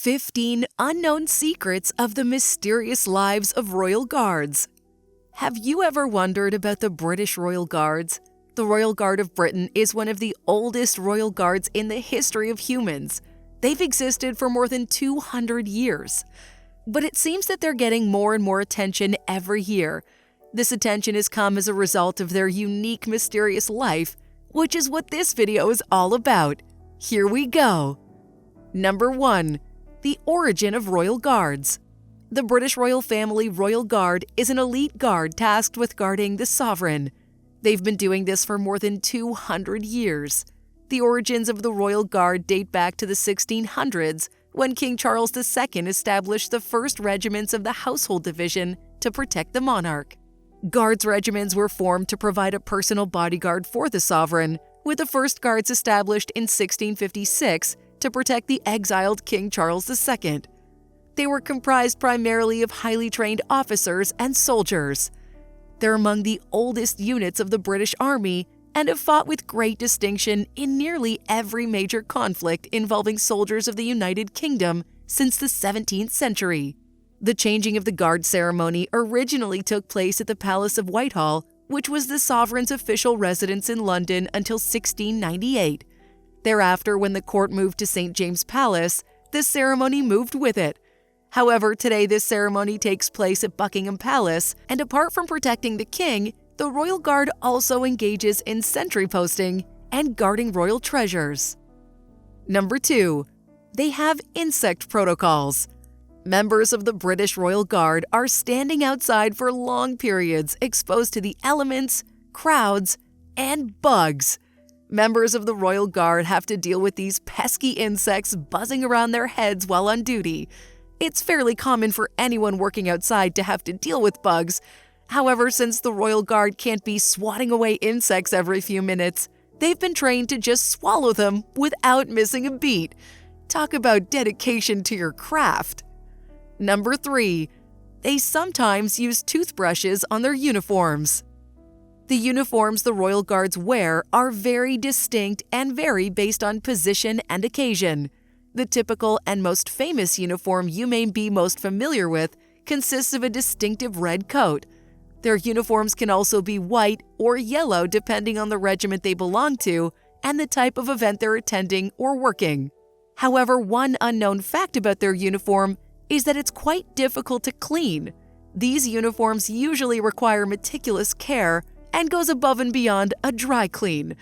15 Unknown Secrets of the Mysterious Lives of Royal Guards. Have you ever wondered about the British Royal Guards? The Royal Guard of Britain is one of the oldest royal guards in the history of humans. They've existed for more than 200 years. But it seems that they're getting more and more attention every year. This attention has come as a result of their unique, mysterious life, which is what this video is all about. Here we go. Number 1. The origin of Royal Guards. The British royal family Royal Guard is an elite guard tasked with guarding the sovereign. They've been doing this for more than 200 years. The origins of the Royal Guard date back to the 1600s, when King Charles II established the first regiments of the Household Division to protect the monarch. Guards regiments were formed to provide a personal bodyguard for the sovereign, with the first guards established in 1656 to protect the exiled King Charles II. They were comprised primarily of highly trained officers and soldiers. They're among the oldest units of the British Army and have fought with great distinction in nearly every major conflict involving soldiers of the United Kingdom since the 17th century. The changing of the guard ceremony originally took place at the Palace of Whitehall, which was the sovereign's official residence in London until 1698. Thereafter, when the court moved to St. James's Palace, the ceremony moved with it. However, today this ceremony takes place at Buckingham Palace, and apart from protecting the king, the Royal Guard also engages in sentry posting and guarding royal treasures. Number 2. They have insect protocols. Members of the British Royal Guard are standing outside for long periods exposed to the elements, crowds, and bugs. Members of the Royal Guard have to deal with these pesky insects buzzing around their heads while on duty. It's fairly common for anyone working outside to have to deal with bugs. However, since the Royal Guard can't be swatting away insects every few minutes, they've been trained to just swallow them without missing a beat. Talk about dedication to your craft. Number 3. They sometimes use toothbrushes on their uniforms. The uniforms the Royal Guards wear are very distinct and vary based on position and occasion. The typical and most famous uniform you may be most familiar with consists of a distinctive red coat. Their uniforms can also be white or yellow depending on the regiment they belong to and the type of event they're attending or working. However, one unknown fact about their uniform is that it's quite difficult to clean. These uniforms usually require meticulous care and goes above and beyond a dry clean.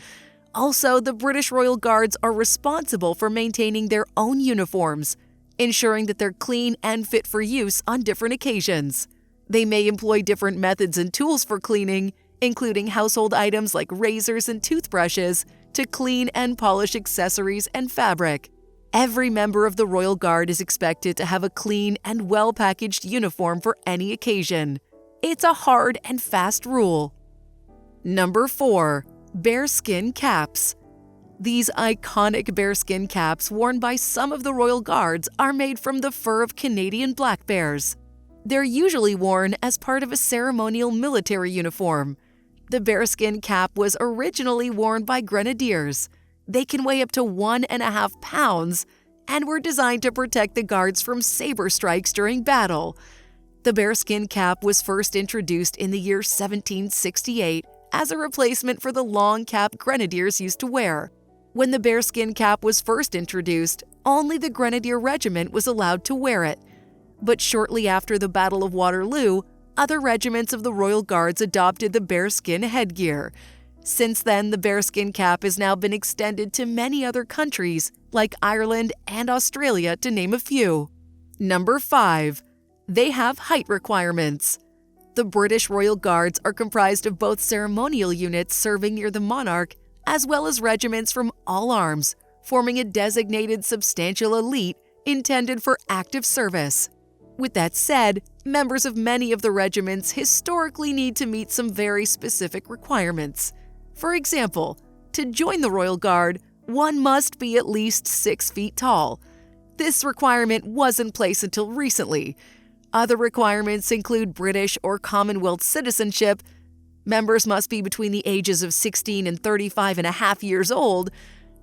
Also, the British Royal Guards are responsible for maintaining their own uniforms, ensuring that they're clean and fit for use on different occasions. They may employ different methods and tools for cleaning, including household items like razors and toothbrushes, to clean and polish accessories and fabric. Every member of the Royal Guard is expected to have a clean and well-packaged uniform for any occasion. It's a hard and fast rule. Number 4. Bearskin caps. These iconic bearskin caps worn by some of the Royal Guards are made from the fur of Canadian black bears. They're usually worn as part of a ceremonial military uniform. The bearskin cap was originally worn by grenadiers. They can weigh up to 1.5 pounds and were designed to protect the guards from saber strikes during battle. The bearskin cap was first introduced in the year 1768 as a replacement for the long cap grenadiers used to wear. When the bearskin cap was first introduced, only the Grenadier Regiment was allowed to wear it. But shortly after the Battle of Waterloo, other regiments of the Royal Guards adopted the bearskin headgear. Since then, the bearskin cap has now been extended to many other countries, like Ireland and Australia, to name a few. Number 5. They have height requirements. The British Royal Guards are comprised of both ceremonial units serving near the monarch, as well as regiments from all arms, forming a designated substantial elite intended for active service. With that said, members of many of the regiments historically need to meet some very specific requirements. For example, to join the Royal Guard, one must be at least 6 feet tall. This requirement was in place until recently. Other requirements include British or Commonwealth citizenship. Members must be between the ages of 16 and 35 and a half years old.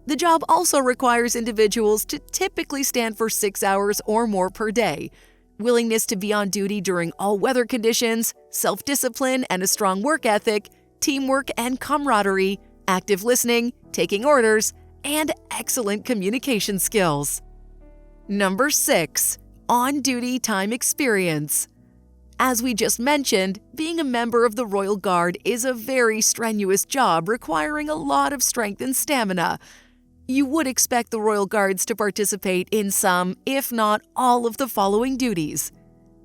The job also requires individuals to typically stand for 6 hours or more per day. Willingness to be on duty during all weather conditions, self-discipline and a strong work ethic, teamwork and camaraderie, active listening, taking orders, and excellent communication skills. Number 6. On-duty time experience. As we just mentioned, being a member of the Royal Guard is a very strenuous job requiring a lot of strength and stamina. You would expect the Royal Guards to participate in some, if not all, of the following duties: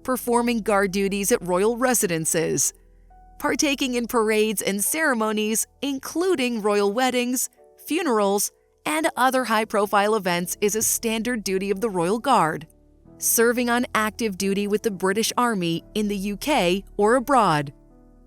performing guard duties at royal residences, partaking in parades and ceremonies, including royal weddings, funerals, and other high-profile events is a standard duty of the Royal Guard, serving on active duty with the British Army in the UK or abroad.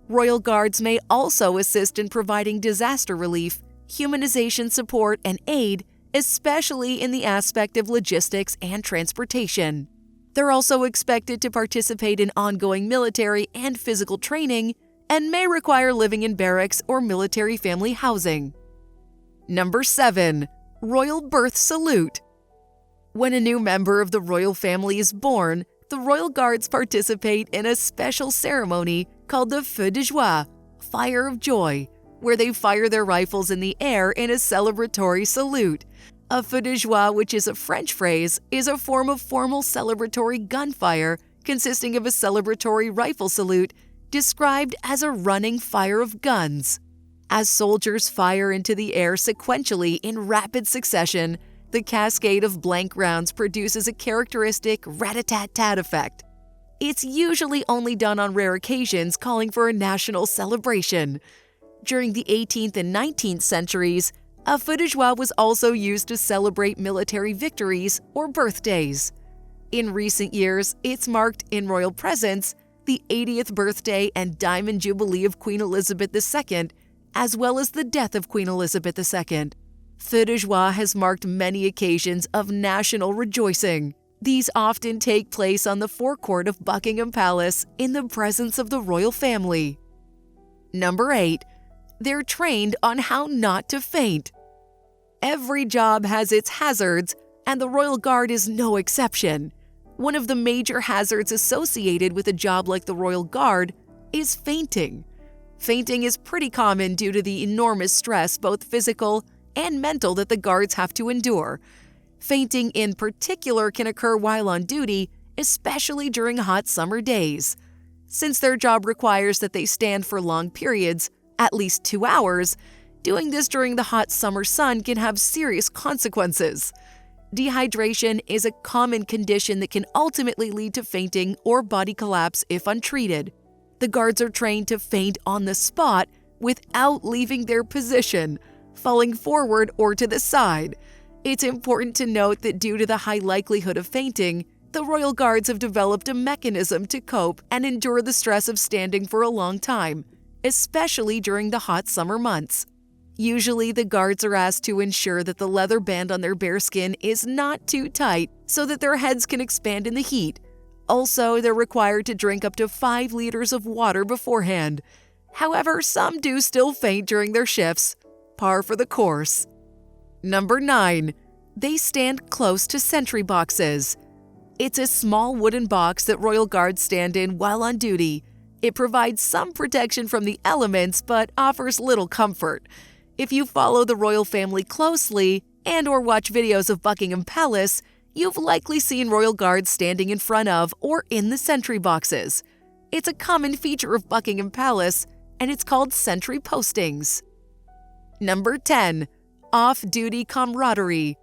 Royal Guards may also assist in providing disaster relief, humanization support, and aid, especially in the aspect of logistics and transportation. They're also expected to participate in ongoing military and physical training and may require living in barracks or military family housing. Number 7. Royal Birth Salute. When a new member of the royal family is born, the Royal Guards participate in a special ceremony called the Feu de Joie, Fire of Joy, where they fire their rifles in the air in a celebratory salute. A feu de joie, which is a French phrase, is a form of formal celebratory gunfire consisting of a celebratory rifle salute described as a running fire of guns. As soldiers fire into the air sequentially in rapid succession, the cascade of blank rounds produces a characteristic rat-a-tat-tat effect. It's usually only done on rare occasions, calling for a national celebration. During the 18th and 19th centuries, a feu de joie was also used to celebrate military victories or birthdays. In recent years, it's marked in royal presence the 80th birthday and Diamond Jubilee of Queen Elizabeth II, as well as the death of Queen Elizabeth II. Feu de joie has marked many occasions of national rejoicing. These often take place on the forecourt of Buckingham Palace in the presence of the royal family. Number 8. They're trained on how not to faint. Every job has its hazards, and the Royal Guard is no exception. One of the major hazards associated with a job like the Royal Guard is fainting. Fainting is pretty common due to the enormous stress, both physical and mental, that the guards have to endure. Fainting in particular can occur while on duty, especially during hot summer days. Since their job requires that they stand for long periods, at least 2 hours, doing this during the hot summer sun can have serious consequences. Dehydration is a common condition that can ultimately lead to fainting or body collapse if untreated. The guards are trained to faint on the spot without leaving their position, falling forward or to the side. It's important to note that due to the high likelihood of fainting, the Royal Guards have developed a mechanism to cope and endure the stress of standing for a long time, especially during the hot summer months. Usually, the guards are asked to ensure that the leather band on their bare skin is not too tight so that their heads can expand in the heat. Also, they're required to drink up to 5 liters of water beforehand. However, some do still faint during their shifts. Par for the course. Number 9. They stand close to sentry boxes. It's a small wooden box that Royal Guards stand in while on duty. It provides some protection from the elements, but offers little comfort. If you follow the royal family closely and/or watch videos of Buckingham Palace, you've likely seen Royal Guards standing in front of or in the sentry boxes. It's a common feature of Buckingham Palace, and it's called sentry postings. Number 10. Off-duty camaraderie.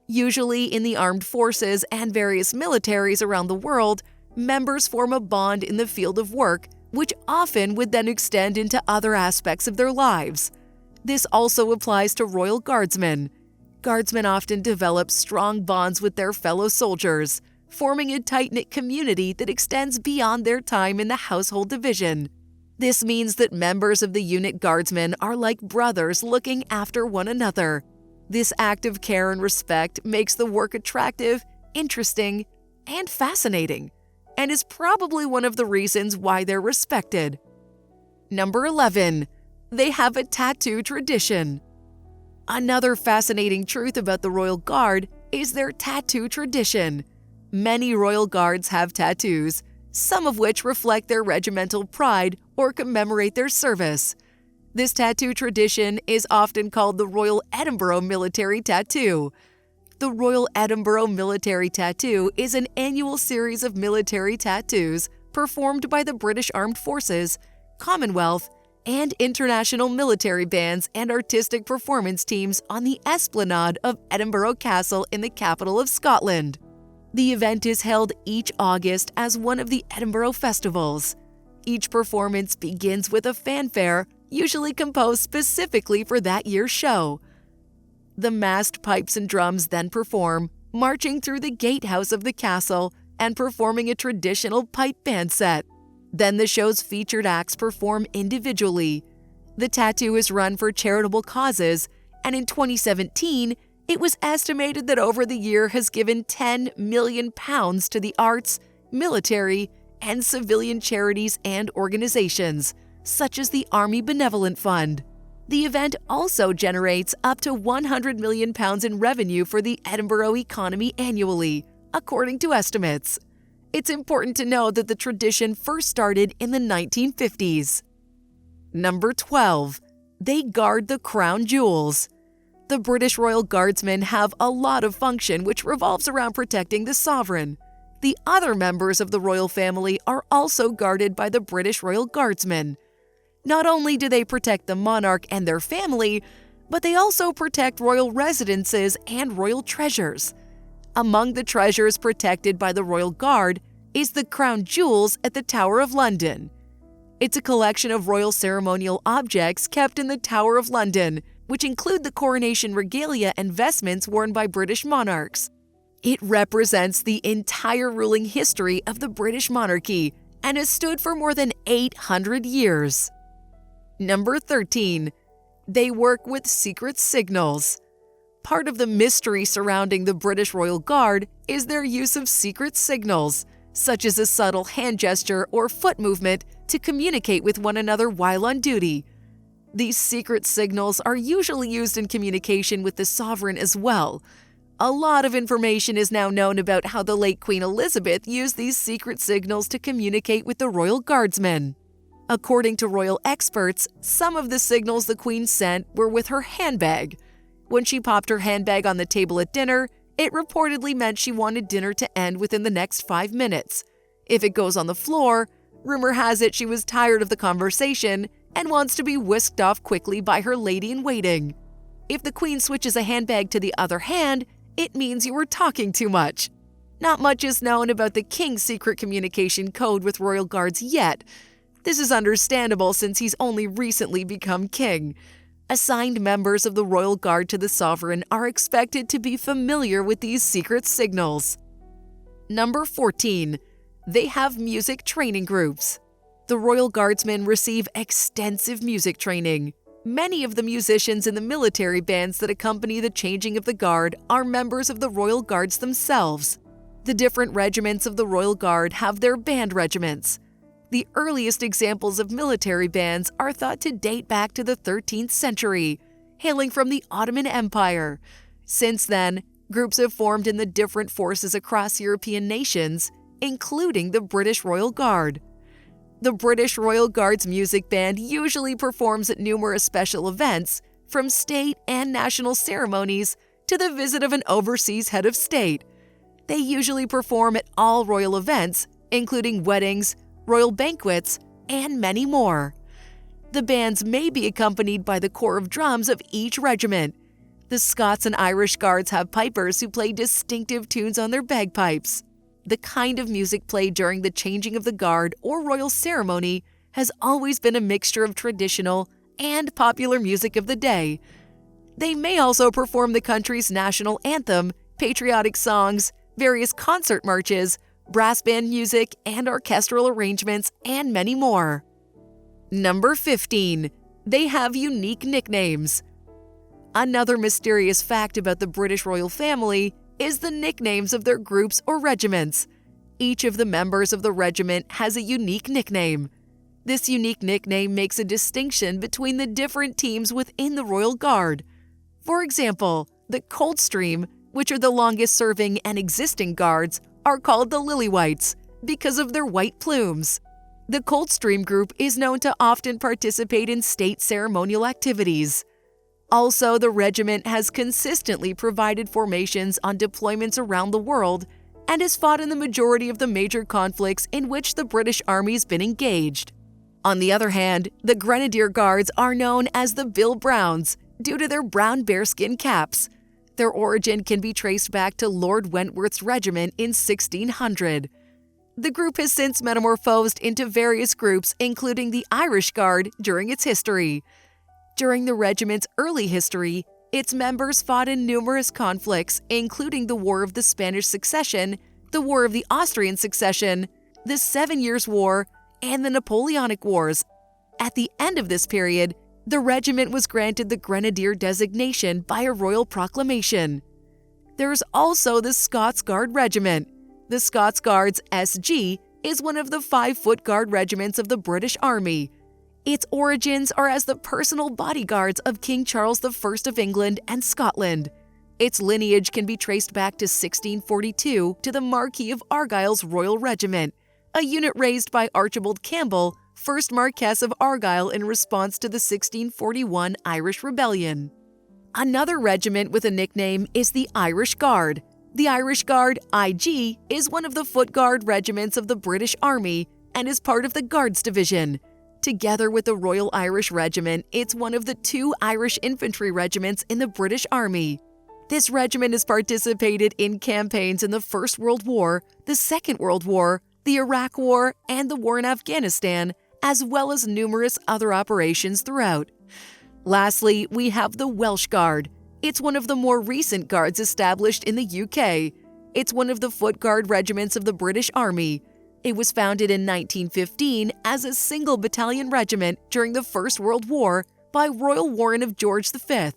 Usually in the armed forces and various militaries around the world, members form a bond in the field of work, which often would then extend into other aspects of their lives. This also applies to Royal Guardsmen. Guardsmen often develop strong bonds with their fellow soldiers, forming a tight-knit community that extends beyond their time in the household division. This means that members of the unit Guardsmen are like brothers looking after one another. This act of care and respect makes the work attractive, interesting, and fascinating, and is probably one of the reasons why they're respected. Number 11. They have a tattoo tradition. Another fascinating truth about the Royal Guard is their tattoo tradition. Many Royal Guards have tattoos, some of which reflect their regimental pride or commemorate their service. This tattoo tradition is often called the Royal Edinburgh Military Tattoo. The Royal Edinburgh Military Tattoo is an annual series of military tattoos performed by the British Armed Forces, Commonwealth, and international military bands and artistic performance teams on the esplanade of Edinburgh Castle in the capital of Scotland. The event is held each August as one of the Edinburgh Festivals. Each performance begins with a fanfare, usually composed specifically for that year's show. The massed pipes and drums then perform, marching through the gatehouse of the castle and performing a traditional pipe band set. Then the show's featured acts perform individually. The tattoo is run for charitable causes, and in 2017, it was estimated that over the year has given £10 million to the arts, military, and civilian charities and organizations, such as the Army Benevolent Fund. The event also generates up to £100 million in revenue for the Edinburgh economy annually, according to estimates. It's important to know that the tradition first started in the 1950s. Number 12. They guard the crown jewels. The British Royal Guardsmen have a lot of function which revolves around protecting the sovereign. The other members of the royal family are also guarded by the British Royal Guardsmen. Not only do they protect the monarch and their family, but they also protect royal residences and royal treasures. Among the treasures protected by the Royal Guard is the crown jewels at the Tower of London. It's a collection of royal ceremonial objects kept in the Tower of London, which include the coronation regalia and vestments worn by British monarchs. It represents the entire ruling history of the British monarchy and has stood for more than 800 years. Number 13. They work with secret signals. Part of the mystery surrounding the British Royal Guard is their use of secret signals, such as a subtle hand gesture or foot movement to communicate with one another while on duty. These secret signals are usually used in communication with the sovereign as well. A lot of information is now known about how the late Queen Elizabeth used these secret signals to communicate with the Royal Guardsmen. According to royal experts, some of the signals the Queen sent were with her handbag. When she popped her handbag on the table at dinner, it reportedly meant she wanted dinner to end within the next 5 minutes. If it goes on the floor, rumor has it she was tired of the conversation and wants to be whisked off quickly by her lady-in-waiting. If the Queen switches a handbag to the other hand, it means you were talking too much. Not much is known about the King's secret communication code with royal guards yet. This is understandable since he's only recently become king. Assigned members of the Royal Guard to the sovereign are expected to be familiar with these secret signals. Number 14. They have music training groups. The Royal Guardsmen receive extensive music training. Many of the musicians in the military bands that accompany the changing of the Guard are members of the Royal Guards themselves. The different regiments of the Royal Guard have their band regiments. The earliest examples of military bands are thought to date back to the 13th century, hailing from the Ottoman Empire. Since then, groups have formed in the different forces across European nations, including the British Royal Guard. The British Royal Guard's music band usually performs at numerous special events, from state and national ceremonies to the visit of an overseas head of state. They usually perform at all royal events, including weddings, royal banquets, and many more. The bands may be accompanied by the corps of drums of each regiment. The Scots and Irish Guards have pipers who play distinctive tunes on their bagpipes. The kind of music played during the changing of the guard or royal ceremony has always been a mixture of traditional and popular music of the day. They may also perform the country's national anthem, patriotic songs, various concert marches, brass band music and orchestral arrangements, and many more. Number 15. They have unique nicknames. Another mysterious fact about the British royal family is the nicknames of their groups or regiments. Each of the members of the regiment has a unique nickname. This unique nickname makes a distinction between the different teams within the Royal Guard. For example, the Coldstream, which are the longest-serving and existing guards, are called the Lily-Whites because of their white plumes. The Coldstream group is known to often participate in state ceremonial activities. Also, the regiment has consistently provided formations on deployments around the world and has fought in the majority of the major conflicts in which the British Army's been engaged. On the other hand, the Grenadier Guards are known as the Bill Browns due to their brown bearskin caps. Their origin can be traced back to Lord Wentworth's regiment in 1600. The group has since metamorphosed into various groups, including the Irish Guard, during its history. During the regiment's early history, its members fought in numerous conflicts, including the War of the Spanish Succession, the War of the Austrian Succession, the 7 Years' War, and the Napoleonic Wars. At the end of this period, the regiment was granted the Grenadier designation by a royal proclamation. There's also the Scots Guard Regiment. The Scots Guards SG is one of the 5-foot guard regiments of the British Army. Its origins are as the personal bodyguards of King Charles I of England and Scotland. Its lineage can be traced back to 1642 to the Marquis of Argyll's Royal Regiment, a unit raised by Archibald Campbell, 1st Marquess of Argyll in response to the 1641 Irish Rebellion. Another regiment with a nickname is the Irish Guard. The Irish Guard, IG, is one of the foot guard regiments of the British Army and is part of the Guards Division. Together with the Royal Irish Regiment, it's one of the 2 Irish infantry regiments in the British Army. This regiment has participated in campaigns in the First World War, the Second World War, the Iraq War, and the War in Afghanistan, as well as numerous other operations throughout. Lastly, we have the Welsh Guard. It's one of the more recent guards established in the UK. It's one of the foot guard regiments of the British Army. It was founded in 1915 as a single battalion regiment during the First World War by Royal Warrant of George V.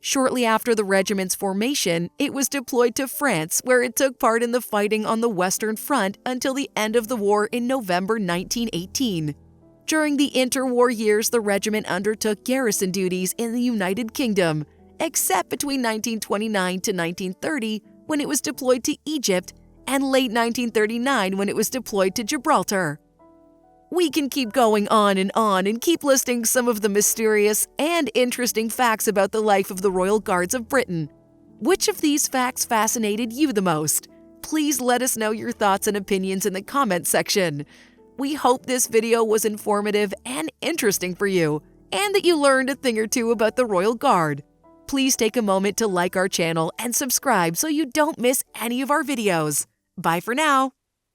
Shortly after the regiment's formation, it was deployed to France, where it took part in the fighting on the Western Front until the end of the war in November 1918. During the interwar years, the regiment undertook garrison duties in the United Kingdom, except between 1929 to 1930 when it was deployed to Egypt and late 1939 when it was deployed to Gibraltar. We can keep going on and keep listing some of the mysterious and interesting facts about the life of the Royal Guards of Britain. Which of these facts fascinated you the most? Please let us know your thoughts and opinions in the comments section. We hope this video was informative and interesting for you, and that you learned a thing or two about the Royal Guard. Please take a moment to like our channel and subscribe so you don't miss any of our videos. Bye for now.